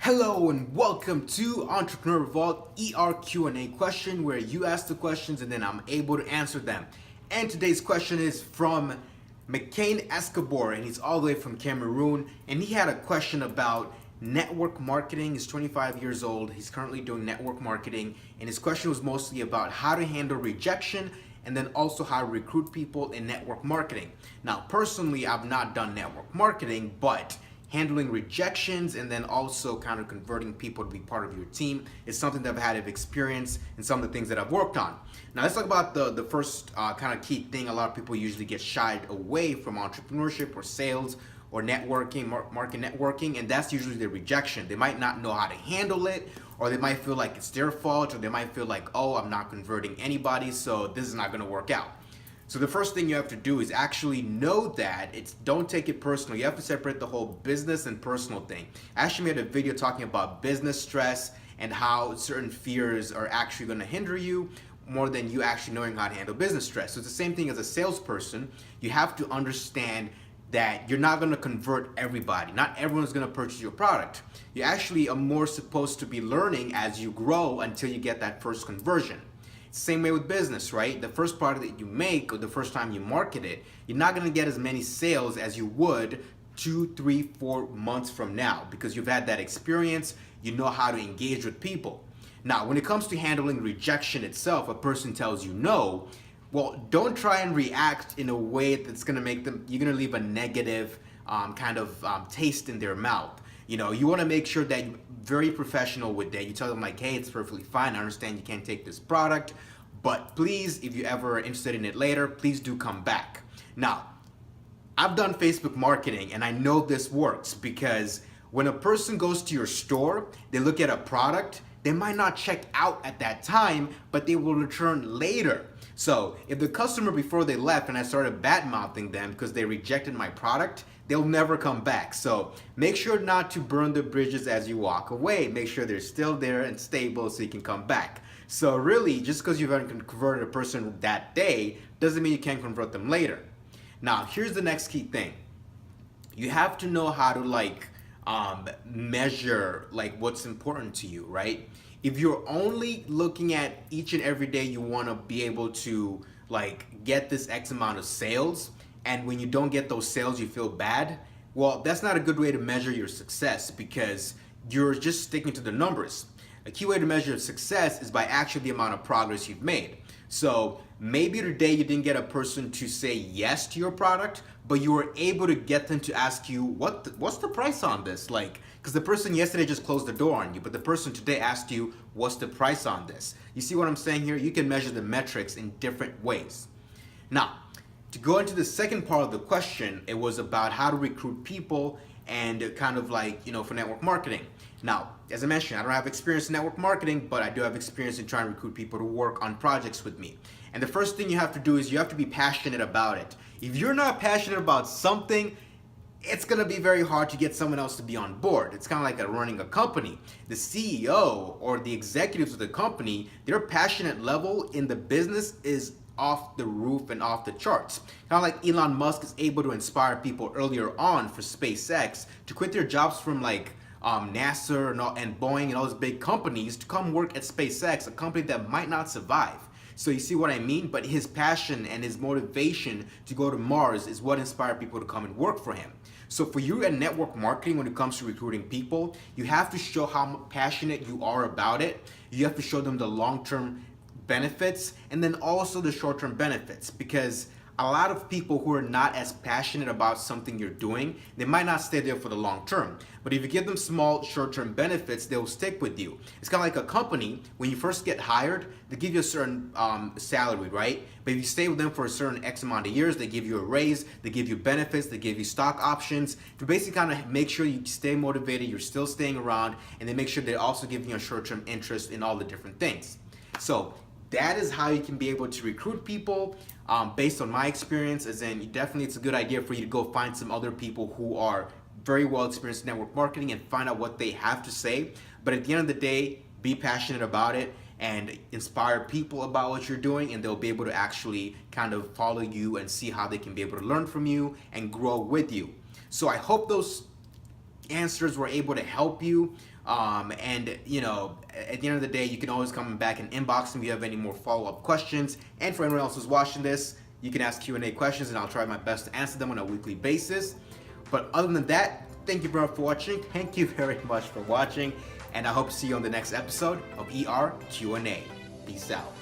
Hello and welcome to Entrepreneur Vault Q&A question, where you ask the questions and then I'm able to answer them. And today's question is from Mcken Escobar, and he's all the way from Cameroon, and he had a question about network marketing. He's 25 years old. He's currently doing network marketing, and his question was mostly about how to handle rejection and then also how to recruit people in network marketing. Now, personally, I've not done network marketing, but handling rejections and then also kind of converting people to be part of your team is something that I've had of experience and some of the things that I've worked on. Now let's talk about the first kind of key thing. A lot of people usually get shied away from entrepreneurship or sales or networking, market networking, and that's usually the rejection. They might not know how to handle it, or they might feel like it's their fault, or they might feel like, oh, I'm not converting anybody, so this is not gonna work out. So the first thing you have to do is actually know that don't take it personal. You have to separate the whole business and personal thing. I actually made a video talking about business stress and how certain fears are actually going to hinder you more than you actually knowing how to handle business stress. So it's the same thing as a salesperson. You have to understand that you're not going to convert everybody. Not everyone's going to purchase your product. You actually are more supposed to be learning as you grow until you get that first conversion. Same way with business, right? The first product that you make or the first time you market it, you're not gonna get as many sales as you would 2, 3, 4 months from now, because you've had that experience, you know how to engage with people. Now, when it comes to handling rejection itself, a person tells you no, well, don't try and react in a way that's gonna make them, you're gonna leave a negative taste in their mouth. You know, you want to make sure that you're very professional with that. You tell them like, hey, it's perfectly fine. I understand you can't take this product, but please, if you ever are interested in it later, please do come back. Now, I've done Facebook marketing and I know this works, because when a person goes to your store, they look at a product, they might not check out at that time, but they will return later. So if the customer before they left and I started bad mouthing them because they rejected my product, they'll never come back. So make sure not to burn the bridges as you walk away. Make sure they're still there and stable so you can come back. So really, just because you haven't converted a person that day doesn't mean you can't convert them later. Now, here's the next key thing. You have to know how to measure what's important to you, right? If you're only looking at each and every day you want to be able to get this X amount of sales, and when you don't get those sales you feel bad, well, that's not a good way to measure your success, because you're just sticking to the numbers. A key way to measure success is by actually the amount of progress you've made. So maybe today you didn't get a person to say yes to your product, but you were able to get them to ask you, what's the price on this? Because the person yesterday just closed the door on you, but the person today asked you, what's the price on this? You see what I'm saying here? You can measure the metrics in different ways. Now, to go into the second part of the question, it was about how to recruit people and for network marketing. Now, as I mentioned, I don't have experience in network marketing, but I do have experience in trying to recruit people to work on projects with me. And the first thing you have to do is you have to be passionate about it. If you're not passionate about something, it's going to be very hard to get someone else to be on board. It's kind of like running a company. The CEO or the executives of the company, their passionate level in the business is off the roof and off the charts. Kind of like Elon Musk is able to inspire people earlier on for SpaceX to quit their jobs from NASA and Boeing and all those big companies to come work at SpaceX, a company that might not survive. So you see what I mean? But his passion and his motivation to go to Mars is what inspired people to come and work for him. So for you in network marketing, when it comes to recruiting people, you have to show how passionate you are about it. You have to show them the long-term benefits and then also the short-term benefits, because a lot of people who are not as passionate about something you're doing, they might not stay there for the long term. But if you give them small short-term benefits, they'll stick with you. It's kind of like a company. When you first get hired, they give you a certain salary, right? But if you stay with them for a certain X amount of years, they give you a raise, they give you benefits, they give you stock options to basically kind of make sure you stay motivated, you're still staying around, and they make sure they're also giving you a short-term interest in all the different things. So that is how you can be able to recruit people based on my experience. As in, definitely it's a good idea for you to go find some other people who are very well experienced in network marketing and find out what they have to say. But at the end of the day, be passionate about it and inspire people about what you're doing, and they'll be able to actually kind of follow you and see how they can be able to learn from you and grow with you. So I hope those answers were able to help you. And you know, at the end of the day, you can always come back and inbox me if you have any more follow-up questions. And for anyone else who's watching this, you can ask Q&A questions and I'll try my best to answer them on a weekly basis. But other than that, thank you very much for watching. Thank you very much for watching. And I hope to see you on the next episode of ER Q&A. Peace out.